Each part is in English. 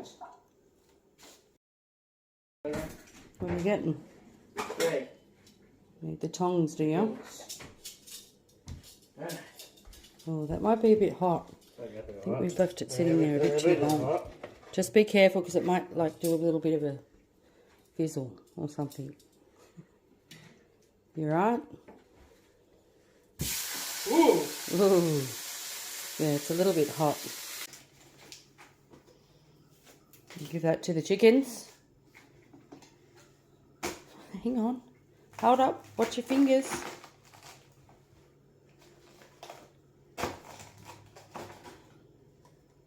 tongs. What are you getting? 3. Need the tongs, do you? Right. Oh, that might be a bit hot. I think we've left it sitting there a bit too long. Just be careful because it might like do a little bit of a fizzle or something. You right? Ooh! Ooh. Yeah, it's a little bit hot. You give that to the chickens. Hang on. Hold up. Watch your fingers.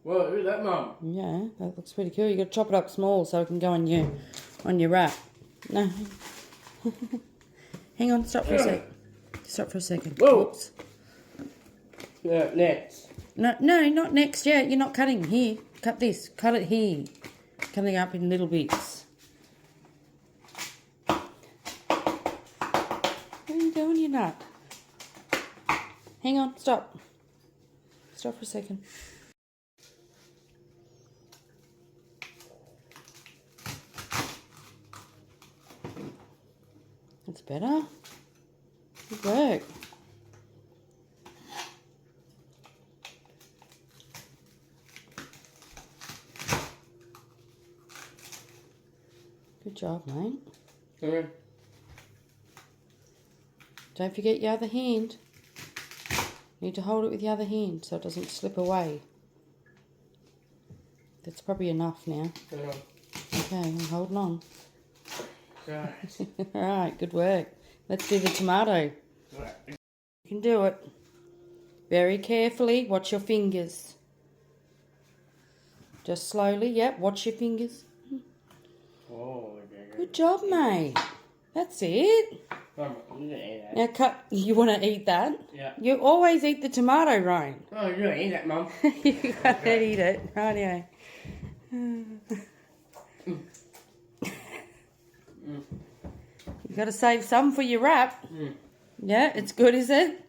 Whoa, who's that, Mum? Yeah, that looks pretty cool. You got to chop it up small so it can go on your wrap. No. Hang on. Stop for a sec. Stop for a second. Whoa. Whoops. Next. No, not next. Yeah, you're not cutting here. Cut this. Cut it here. Cutting up in little bits. What are you doing, you nut? Hang on. Stop. Stop for a second. That's better. Good work. Good job, mate. Okay. Don't forget your other hand. You need to hold it with the other hand so it doesn't slip away. That's probably enough now. Okay, I'm holding on. Right. Alright, good work. Let's do the tomato. Right. You can do it. Very carefully. Watch your fingers. Just slowly. Yep, watch your fingers. Oh, okay. Good job, mate. That's it. Mum, you don't eat that. Now cut. You want to eat that? Yeah. You always eat the tomato, Ryan. Oh, you don't eat that, Mum. You can't eat it. Rightio. You got to save some for your wrap. Yeah, it's good, is it?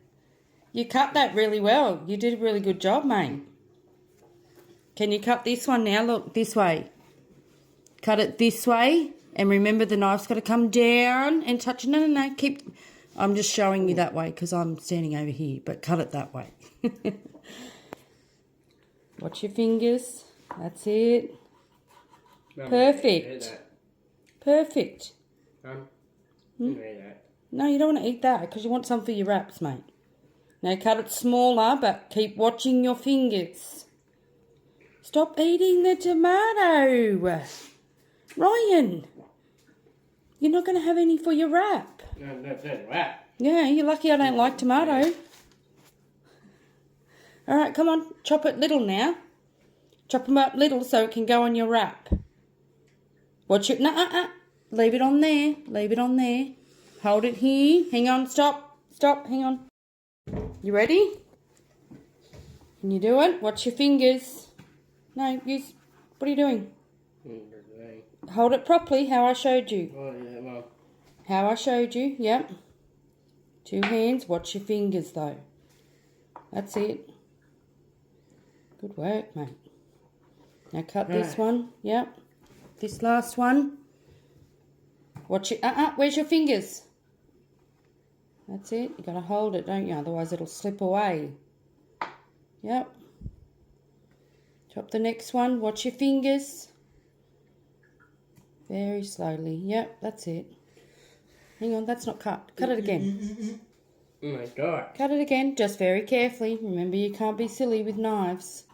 You cut that really well. You did a really good job, mate. Can you cut this one now? Look, this way. Cut it this way. And remember, the knife's got to come down and touch. No. Keep. I'm just showing you that way because I'm standing over here. But cut it that way. Watch your fingers. That's it. Mum, Perfect. Perfect. You don't eat that. No, you don't want to eat that because you want some for your wraps, mate. Now cut it smaller, but keep watching your fingers. Stop eating the tomato. Ryan, you're not going to have any for your wrap. No, that's it. Wrap. Yeah, you're lucky I don't like tomato. All right, come on. Chop it little now. Chop them up little so it can go on your wrap. Watch it. No, Leave it on there. Leave it on there. Hold it here. Hang on. Stop. Stop. Hang on. You ready? Can you do it? Watch your fingers. No, use... What are you doing? Hold it properly, how I showed you. Oh, yeah, Mum. How I showed you, yep. 2 hands. Watch your fingers, though. That's it. Good work, mate. Now cut this one. Yep. This last one. Watch it. Where's your fingers? That's it. You got to hold it, don't you? Otherwise it'll slip away. Yep. Chop the next one. Watch your fingers. Very slowly. Yep, that's it. Hang on, that's not cut. Cut it again. Oh my God. Cut it again, just very carefully. Remember, you can't be silly with knives.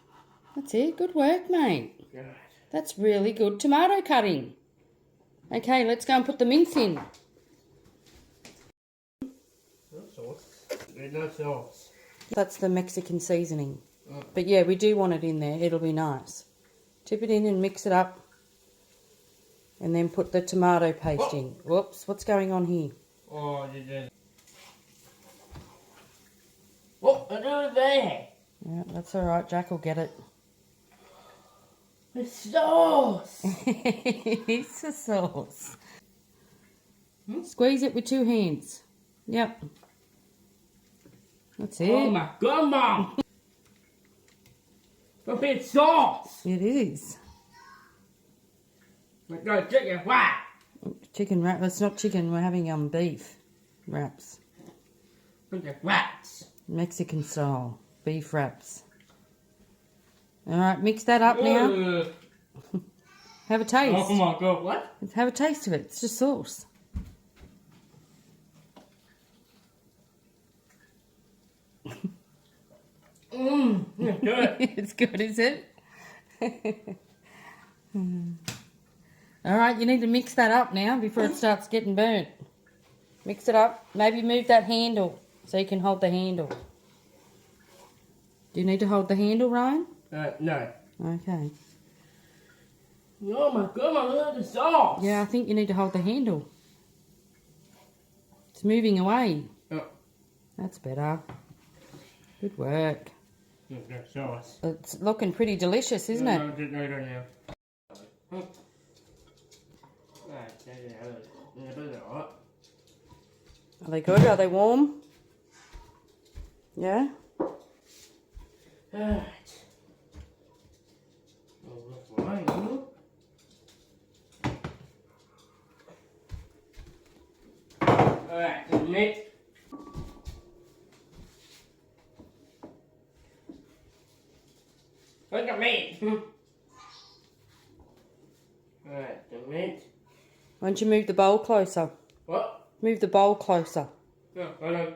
That's it. Good work, mate. God. That's really good tomato cutting. Okay, let's go and put the mince in. No sauce. There's no sauce. That's the Mexican seasoning. But yeah, we do want it in there. It'll be nice. Tip it in and mix it up. And then put the tomato paste in. Whoops, what's going on here? Oh, you did. What? I do it there. Yeah, that's all right. Jack will get it. The sauce. It's the sauce. Squeeze it with 2 hands. Yep. That's it. Oh my God, Mum. A bit sauce. It is. Go chicken wrap. Chicken wrap. That's not chicken. We're having beef wraps. Chicken wraps. Mexican style beef wraps. All right, mix that up now. Have a taste. Oh my god, what? Have a taste of it. It's just sauce. It's good. It's good, is it? All right, you need to mix that up now before it starts getting burnt. Mix it up. Maybe move that handle so you can hold the handle. Do you need to hold the handle, Ryan? No. Okay. Oh my god, look at the sauce. Yeah, I think you need to hold the handle. It's moving away. Oh. That's better. Good work. Look at the sauce. It's looking pretty delicious, isn't it? No, now. Are they good? Are they warm? Yeah? Alright. Oh, that's fine, huh? Alright, the meat. Look at me. Alright, the meat. Why don't you move the bowl closer? What? Move the bowl closer. No, hold on.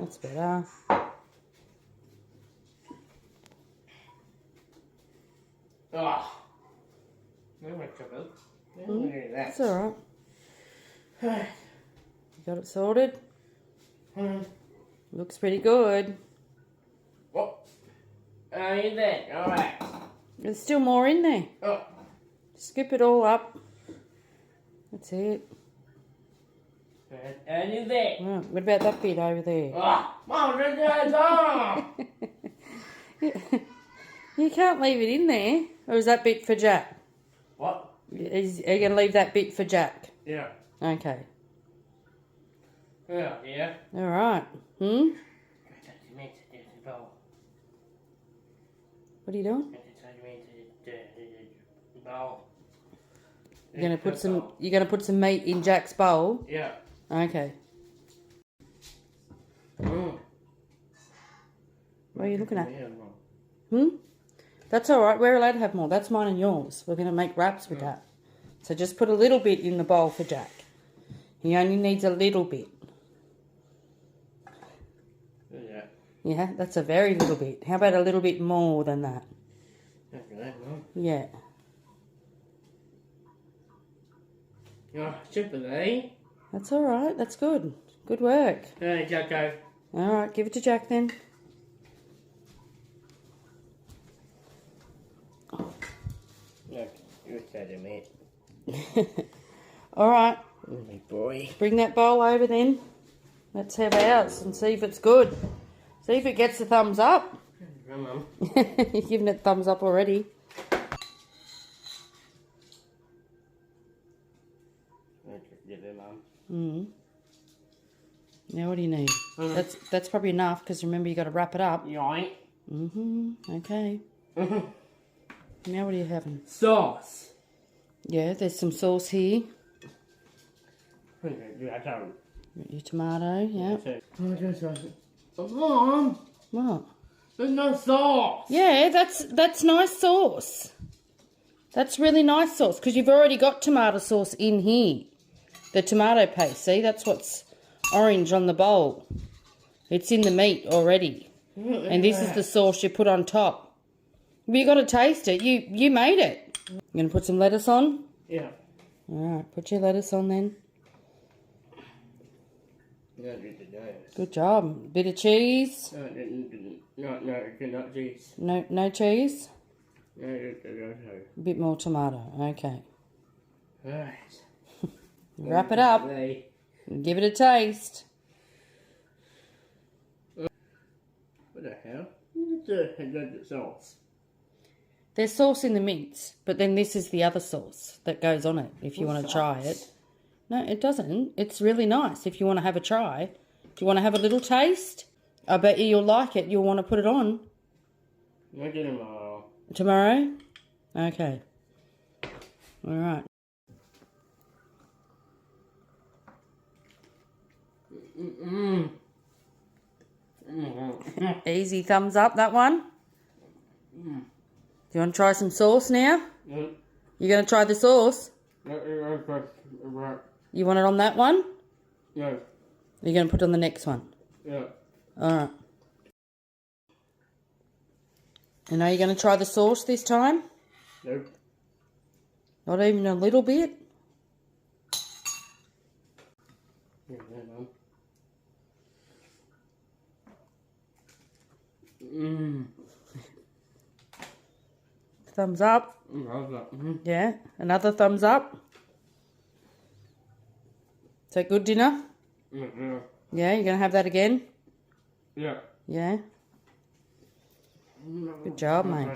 That's better. Ah. No more trouble. Look at that. That's alright. Alright. You got it sorted? Hold on. Looks pretty good. Oh. You there. Alright. There's still more in there. Oh. Scoop it all up. That's it. And you there. Right, what about that bit over there? Ah. Mom, that's off. You can't leave it in there. Or is that bit for Jack? What? Are you going to leave that bit for Jack? Yeah. Okay. Yeah, yeah. Alright. What are you doing? You're gonna put some meat in Jack's bowl? Yeah. Okay. Mm. What are you looking at? That's alright, we're allowed to have more. That's mine and yours. We're gonna make wraps with that. So just put a little bit in the bowl for Jack. He only needs a little bit. Yeah. Yeah, that's a very little bit. How about a little bit more than that? Okay, Mom. Yeah. Oh, simple, eh? That's alright, that's good. Good work. Hey, Jacko. Alright, give it to Jack then. Look, you're excited, mate. Alright, Big boy. bring that bowl over then. Let's have ours and see if it's good. See if it gets a thumbs up. Come on. You're giving it thumbs up already. Give it, Mum. Now what do you need? That's probably enough because remember you got to wrap it up. Yoink. Okay. Now what are you having? Sauce. Yeah, there's some sauce here. Yeah. Your tomato, yeah. Oh, Mom. What? There's no sauce. Yeah, that's nice sauce. That's really nice sauce because you've already got tomato sauce in here. The tomato paste, see? That's what's orange on the bowl. It's in the meat already. And this is the sauce you put on top. But you got to taste it. You made it. You going to put some lettuce on? Yeah. All right, put your lettuce on then. Good job. Bit of cheese. No, not cheese. No cheese. No. A bit more tomato. Okay. Alright. Wrap it up. Give it a taste. What the hell? What's the sauce? There's sauce in the meats, but then this is the other sauce that goes on it if you want to try it. No, it doesn't. It's really nice if you want to have a try. Do you want to have a little taste? I bet you'll like it. You'll want to put it on. Maybe tomorrow. Tomorrow? Okay. All right. Easy thumbs up, that one. Do you want to try some sauce now? Yeah. You going to try the sauce? Yeah. You want it on that one? Yeah. You're going to put it on the next one? Yeah. All right. And are you going to try the sauce this time? Nope. Not even a little bit? Yeah, Thumbs up. Yeah. Another thumbs up. Is that good dinner? Yeah. Yeah, you're going to have that again? Yeah. Yeah. Good job, mate.